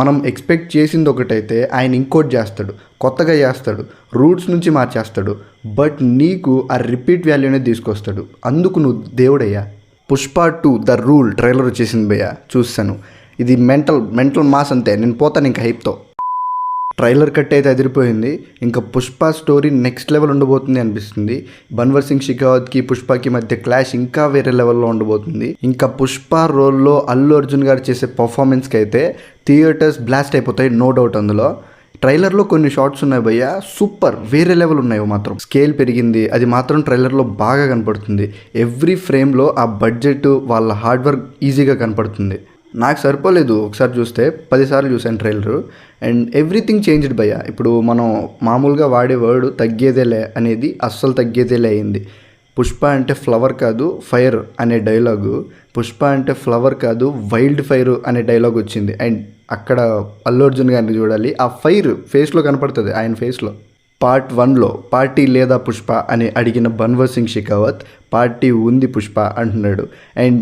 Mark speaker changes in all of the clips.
Speaker 1: మనం ఎక్స్పెక్ట్ చేసింది ఒకటైతే ఆయన ఇంకోటి చేస్తాడు, కొత్తగా చేస్తాడు, రూట్స్ నుంచి మార్చేస్తాడు. బట్ నీకు ఆ రిపీట్ వాల్యూ అనేది తీసుకొస్తాడు. అందుకు నువ్వు దేవుడయ్యా. పుష్ప 2 ద రూల్ ట్రైలర్ వచ్చేసింది భయ్య, చూస్తాను. ఇది మెంటల్ మాస్ అంతే. నేను పోతాను ఇంకా హైప్తో. ట్రైలర్ కట్ అయితే అదిరిపోయింది. ఇంకా పుష్ప స్టోరీ నెక్స్ట్ లెవెల్ ఉండబోతుంది అనిపిస్తుంది. బన్వర్ సింగ్ షెకావత్కి పుష్పకి మధ్య క్లాష్ ఇంకా వేరే లెవెల్లో ఉండబోతుంది. ఇంకా పుష్ప రోల్లో అల్లు అర్జున్ గారు చేసే పర్ఫార్మెన్స్కి అయితే థియేటర్స్ బ్లాస్ట్ అయిపోతాయి, నో డౌట్. అందులో ట్రైలర్లో కొన్ని షార్ట్స్ ఉన్నాయి భయ్య, సూపర్, వేరే లెవెల్ ఉన్నాయి. మాత్రం స్కేల్ పెరిగింది, అది మాత్రం ట్రైలర్లో బాగా కనపడుతుంది. ఎవ్రీ ఫ్రేమ్లో ఆ బడ్జెట్, వాళ్ళ హార్డ్ వర్క్ ఈజీగా కనపడుతుంది. నాకు సరిపోలేదు, ఒకసారి చూస్తే 10 సార్లు చూసాను ట్రైలరు. అండ్ ఎవ్రీథింగ్ చేంజ్డ్ భయ్య. ఇప్పుడు మనం మామూలుగా వాడే వర్డ్ తగ్గేదేలే అనేది అస్సలు తగ్గేదేలే అయింది. పుష్ప అంటే ఫ్లవర్ కాదు ఫైర్ అనే డైలాగు, పుష్ప అంటే ఫ్లవర్ కాదు వైల్డ్ ఫైర్ అనే డైలాగ్ వచ్చింది. అండ్ అక్కడ అల్లు అర్జున్ గారిని చూడాలి, ఆ ఫైర్ ఫేస్లో కనపడుతుంది, ఆయన ఫేస్లో. పార్ట్ 1లో పార్టీ లేదా పుష్ప అని అడిగిన బన్వర్ సింగ్ షెకావత్ పార్టీ ఉంది పుష్ప అంటున్నాడు. అండ్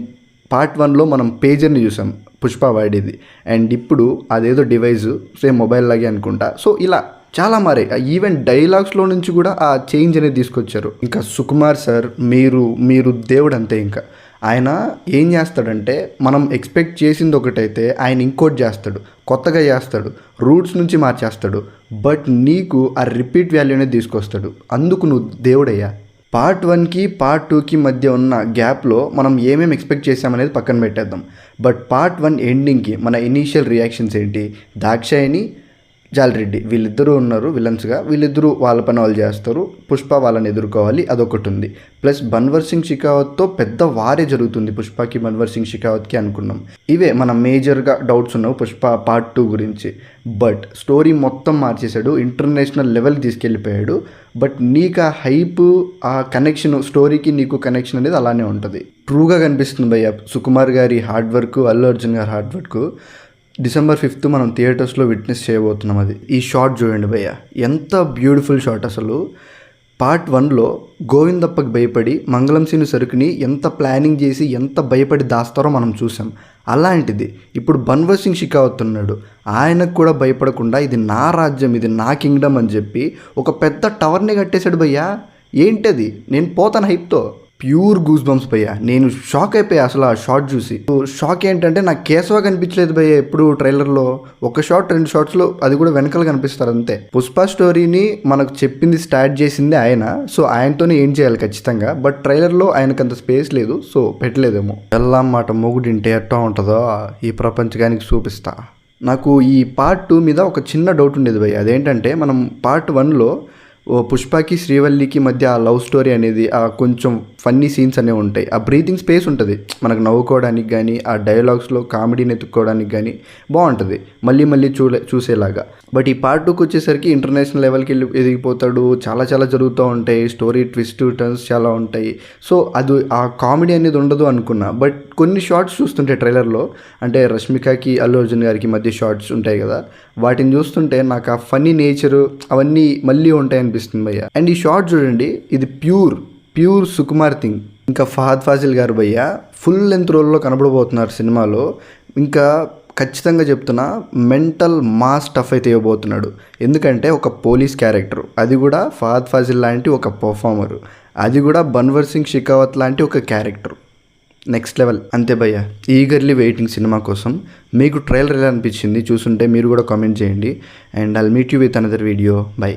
Speaker 1: పార్ట్ 1లో మనం పేజర్ని చూసాం పుష్ప వాడేది. అండ్ ఇప్పుడు అదేదో డివైస్ సేమ్ మొబైల్ లాగే అనుకుంటా. సో ఇలా చాలా మారే. ఈవెన్ డైలాగ్స్లో నుంచి కూడా ఆ చేంజ్ అనేది తీసుకొచ్చారు. ఇంకా సుకుమార్ సార్ మీరు దేవుడు అంతే. ఇంకా ఆయన ఏం చేస్తాడంటే మనం ఎక్స్పెక్ట్ చేసింది ఒకటైతే ఆయన ఇంకోటి చేస్తాడు, కొత్తగా చేస్తాడు, రూట్స్ నుంచి మార్చేస్తాడు. బట్ నీకు ఆ రిపీట్ వాల్యూ అనేది తీసుకొస్తాడు. అందుకు నువ్వు దేవుడయ్యా. పార్ట్ 1కి పార్ట్ 2కి మధ్య ఉన్న గ్యాప్లో మనం ఏమేమి ఎక్స్పెక్ట్ చేసామనేది పక్కన పెట్టేద్దాం. బట్ పార్ట్ 1 ఎండింగ్కి మన ఇనీషియల్ రియాక్షన్స్ ఏంటి? దాక్షాయిని, జాలరెడ్డి వీళ్ళిద్దరూ ఉన్నారు విలన్స్గా. వీళ్ళిద్దరూ వాళ్ళ పని వాళ్ళు చేస్తారు, పుష్ప వాళ్ళని ఎదుర్కోవాలి, అదొకటి ఉంది. ప్లస్ బన్వర్ సింగ్ షెకావత్తో పెద్ద వారే జరుగుతుంది పుష్పకి బన్వర్ సింగ్ షెకావత్కి అనుకున్నాం. ఇవే మన మేజర్గా డౌట్స్ ఉన్నావు పుష్ప పార్ట్ 2 గురించి. బట్ స్టోరీ మొత్తం మార్చేశాడు, ఇంటర్నేషనల్ లెవెల్ తీసుకెళ్ళిపోయాడు. బట్ నీకు ఆ హైప్, ఆ కనెక్షన్, స్టోరీకి నీకు కనెక్షన్ అనేది అలానే ఉంటుంది. ట్రూగా కనిపిస్తుంది భయ్య సుకుమార్ గారి హార్డ్ వర్క్, అల్లు అర్జున్ గారి హార్డ్ వర్క్. December 5th మనం థియేటర్స్లో విట్నెస్ చేయబోతున్నాం. అది ఈ షాట్ చూడండి భయ్య, ఎంత బ్యూటిఫుల్ షాట్ అసలు. పార్ట్ 1లో గోవిందప్పకి భయపడి మంగళం సీను సరుకుని ఎంత ప్లానింగ్ చేసి ఎంత భయపడి దాస్తారో మనం చూసాం. అలాంటిది ఇప్పుడు బన్వర్ సింగ్ షెకావత్ ఉన్నాడు, ఆయనకు కూడా భయపడకుండా ఇది నా రాజ్యం, ఇది నా కింగ్డమ్ అని చెప్పి ఒక పెద్ద టవర్ని కట్టేశాడు భయ్య. ఏంటది? నేను పోతాను హైప్తో. ప్యూర్ గూస్ బంప్స్ భయ్య. నేను షాక్ అయిపోయా అసలు ఆ షాట్ చూసి. షాక్ ఏంటంటే నాకు కేశవ కనిపించలేదు భయ్య ఎప్పుడు ట్రైలర్లో. ఒక షాట్ 2 షాట్స్లో, అది కూడా వెనకాల కనిపిస్తారు అంతే. పుష్ప స్టోరీని మనకు చెప్పింది, స్టార్ట్ చేసింది ఆయన. సో ఆయనతోనే ఏం చేయాలి ఖచ్చితంగా. బట్ ట్రైలర్లో ఆయనకు అంత స్పేస్ లేదు, సో పెట్టలేదేమో. ఎల్లా మాట మొగుడింటే ఎట్టా ఉంటుందో ఈ ప్రపంచానికి చూపిస్తా. నాకు ఈ పార్ట్ 2 మీద ఒక చిన్న డౌట్ ఉండేది భయ్య. అదేంటంటే మనం పార్ట్ 1లో పుష్పకి శ్రీవల్లికి మధ్య ఆ లవ్ స్టోరీ అనేది, ఆ కొంచెం ఫన్నీ సీన్స్ అనేవి ఉంటాయి, ఆ బ్రీతింగ్ స్పేస్ ఉంటుంది మనకు నవ్వుకోవడానికి కానీ, ఆ డైలాగ్స్లో కామెడీని ఎత్తుక్కోవడానికి కానీ బాగుంటుంది, మళ్ళీ మళ్ళీ చూసేలాగా. బట్ ఈ పార్ట్ 2కి వచ్చేసరికి ఇంటర్నేషనల్ లెవెల్కి వెళ్ళి ఎదిగిపోతాడు, చాలా జరుగుతూ ఉంటాయి, స్టోరీ ట్విస్ట్ టర్న్స్ చాలా ఉంటాయి. సో అది ఆ కామెడీ అనేది ఉండదు అనుకున్నా. బట్ కొన్ని షార్ట్స్ చూస్తుంటే ట్రైలర్లో, అంటే రష్మికకి అల్లు అర్జున్ గారికి మధ్య షార్ట్స్ ఉంటాయి కదా, వాటిని చూస్తుంటే నాకు ఆ ఫన్నీ నేచరు అవన్నీ మళ్ళీ ఉంటాయి అనిపిస్తుంది భయ్య. అండ్ ఈ షార్ట్ చూడండి, ఇది ప్యూర్ సుకుమార్ థింగ్. ఇంకా ఫహద్ ఫాజిల్ గారు భయ్య ఫుల్ లెంత్ రోల్లో కనబడబోతున్నారు సినిమాలో. ఇంకా ఖచ్చితంగా చెప్తున్నా, మెంటల్ మాస్ టఫ్ అయితే ఇవ్వబోతున్నాడు. ఎందుకంటే ఒక పోలీస్ క్యారెక్టర్, అది కూడా ఫహద్ ఫాజిల్ లాంటి ఒక పర్ఫార్మరు, అది కూడా బన్వర్ సింగ్ షెకావత్ లాంటి ఒక క్యారెక్టర్. నెక్స్ట్ లెవెల్ అంతే భయ్య. ఈగర్లీ వెయిటింగ్ సినిమా కోసం. మీకు ట్రైలర్ ఎలా అనిపించింది? చూసుంటే మీరు కూడా కామెంట్ చేయండి. And I'll meet you with another video. By.